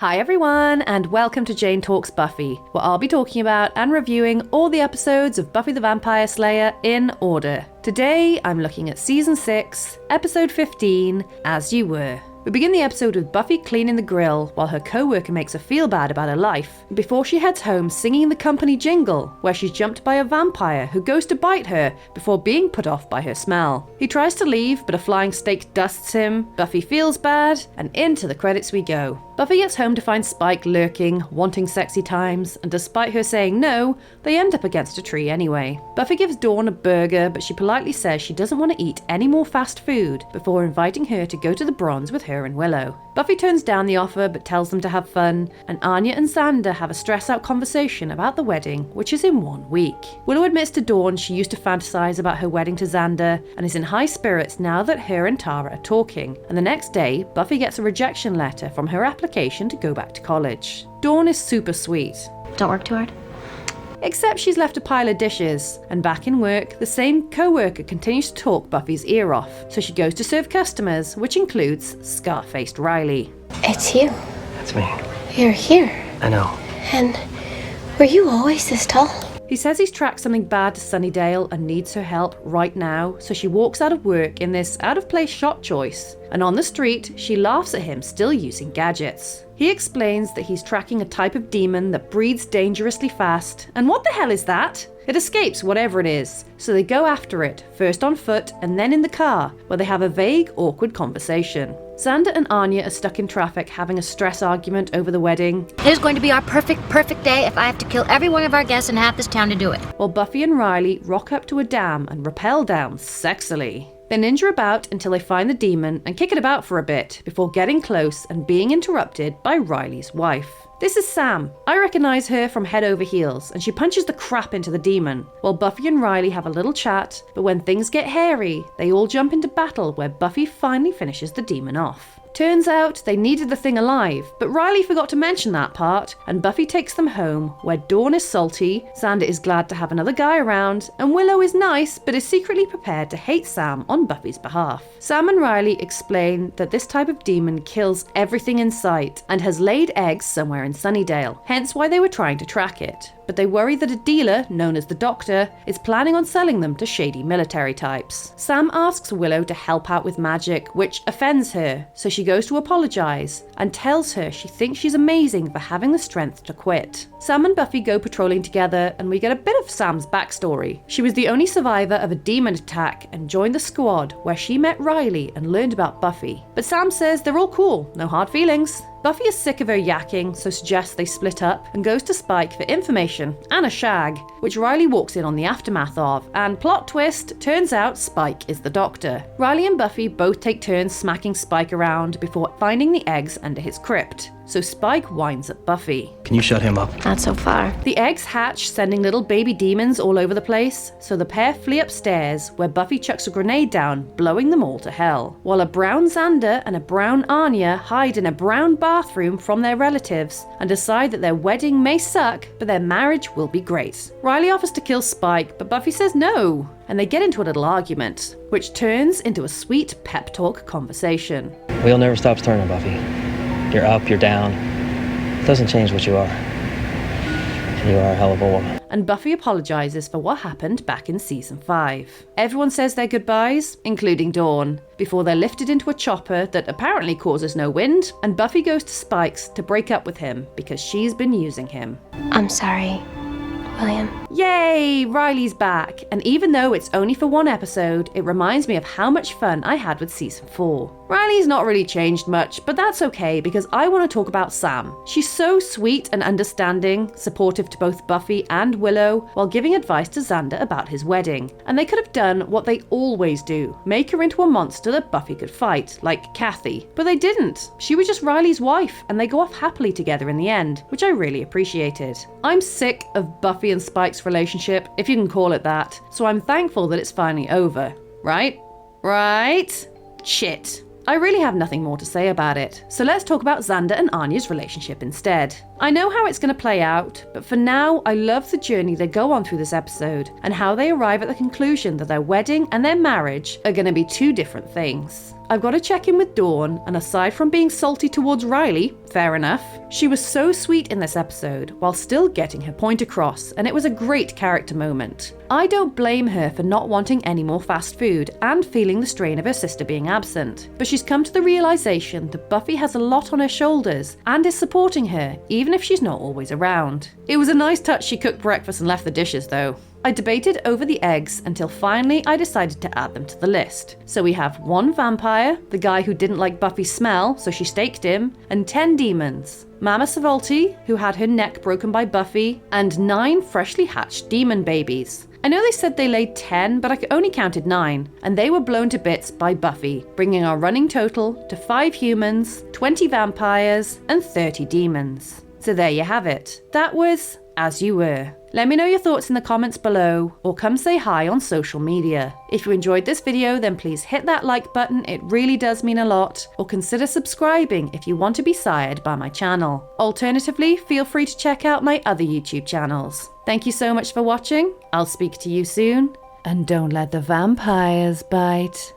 Hi everyone, and welcome to Jane Talks Buffy, where I'll be talking about and reviewing all the episodes of Buffy the Vampire Slayer in order. Today, I'm looking at Season 6, Episode 15, As You Were. We begin the episode with Buffy cleaning the grill while her co-worker makes her feel bad about her life, before she heads home singing the company jingle, where she's jumped by a vampire who goes to bite her before being put off by her smell. He tries to leave, but a flying steak dusts him, Buffy feels bad, and into the credits we go. Buffy gets home to find Spike lurking, wanting sexy times, and despite her saying no, they end up against a tree anyway. Buffy gives Dawn a burger, but she politely says she doesn't want to eat any more fast food before inviting her to go to the Bronze with her and Willow. Buffy turns down the offer but tells them to have fun, and Anya and Xander have a stress-out conversation about the wedding, which is in 1 week. Willow admits to Dawn she used to fantasize about her wedding to Xander and is in high spirits now that her and Tara are talking, and the next day, Buffy gets a rejection letter from her application to go back to college. Dawn is super sweet. Don't work too hard. Except she's left a pile of dishes, and back in work, the same co-worker continues to talk Buffy's ear off, so she goes to serve customers, which includes scar-faced Riley. It's you. That's me. You're here. I know. And were you always this tall? He says he's tracked something bad to Sunnydale and needs her help right now, so she walks out of work in this out-of-place shot choice. And on the street, she laughs at him still using gadgets. He explains that he's tracking a type of demon that breeds dangerously fast, and what the hell is that? It escapes whatever it is, so they go after it, first on foot and then in the car, where they have a vague, awkward conversation. Xander and Anya are stuck in traffic having a stress argument over the wedding. It is going to be our perfect day if I have to kill every one of our guests in half this town to do it. While Buffy and Riley rock up to a dam and rappel down sexily. They ninja about until they find the demon and kick it about for a bit before getting close and being interrupted by Riley's wife. This is Sam. I recognise her from Head Over Heels, and she punches the crap into the demon, while Buffy and Riley have a little chat, but when things get hairy, they all jump into battle where Buffy finally finishes the demon off. Turns out they needed the thing alive, but Riley forgot to mention that part, and Buffy takes them home, where Dawn is salty, Xander is glad to have another guy around, and Willow is nice, but is secretly prepared to hate Sam on Buffy's behalf. Sam and Riley explain that this type of demon kills everything in sight, and has laid eggs somewhere in Sunnydale, hence why they were trying to track it. But they worry that a dealer, known as the Doctor, is planning on selling them to shady military types. Sam asks Willow to help out with magic, which offends her, so she goes to apologise, and tells her she thinks she's amazing for having the strength to quit. Sam and Buffy go patrolling together, and we get a bit of Sam's backstory. She was the only survivor of a demon attack and joined the squad, where she met Riley and learned about Buffy. But Sam says they're all cool, no hard feelings. Buffy is sick of her yakking, so suggests they split up and goes to Spike for information and a shag, which Riley walks in on the aftermath of, and plot twist, turns out Spike is the Doctor. Riley and Buffy both take turns smacking Spike around before finding the eggs under his crypt, so Spike whines at Buffy. Can you shut him up? Not so far. The eggs hatch, sending little baby demons all over the place, so the pair flee upstairs, where Buffy chucks a grenade down, blowing them all to hell, while a brown Xander and a brown Anya hide in a brown bathroom from their relatives and decide that their wedding may suck, but their marriage will be great. Riley offers to kill Spike, but Buffy says no, and they get into a little argument, which turns into a sweet pep talk conversation. Wheel never stops turning, Buffy. You're up, you're down. It doesn't change what you are. And you are a hell of a woman. And Buffy apologises for what happened back in Season 5. Everyone says their goodbyes, including Dawn, before they're lifted into a chopper that apparently causes no wind, and Buffy goes to Spike's to break up with him because she's been using him. I'm sorry, William. Yay! Riley's back, and even though it's only for one episode, it reminds me of how much fun I had with Season 4. Riley's not really changed much, but that's okay because I want to talk about Sam. She's so sweet and understanding, supportive to both Buffy and Willow, while giving advice to Xander about his wedding. And they could have done what they always do, make her into a monster that Buffy could fight, like Kathy. But they didn't. She was just Riley's wife, and they go off happily together in the end, which I really appreciated. I'm sick of Buffy and Spike's relationship, if you can call it that, so I'm thankful that it's finally over. Right? Shit. I really have nothing more to say about it, so let's talk about Xander and Anya's relationship instead. I know how it's going to play out, but for now, I love the journey they go on through this episode, and how they arrive at the conclusion that their wedding and their marriage are going to be two different things. I've got to check in with Dawn, and aside from being salty towards Riley, fair enough, she was so sweet in this episode while still getting her point across, and it was a great character moment. I don't blame her for not wanting any more fast food and feeling the strain of her sister being absent, but she's come to the realization that Buffy has a lot on her shoulders and is supporting her, even if she's not always around. It was a nice touch she cooked breakfast and left the dishes though. I debated over the eggs until finally I decided to add them to the list. So we have 1 vampire, the guy who didn't like Buffy's smell, so she staked him, and 10 demons. Mama Savolti, who had her neck broken by Buffy, and 9 freshly hatched demon babies. I know they said they laid 10, but I only counted 9, and they were blown to bits by Buffy, bringing our running total to 5 humans, 20 vampires, and 30 demons. So there you have it. That was As You Were. Let me know your thoughts in the comments below, or come say hi on social media. If you enjoyed this video, then please hit that like button, it really does mean a lot, or consider subscribing if you want to be sired by my channel. Alternatively, feel free to check out my other YouTube channels. Thank you so much for watching, I'll speak to you soon, and don't let the vampires bite.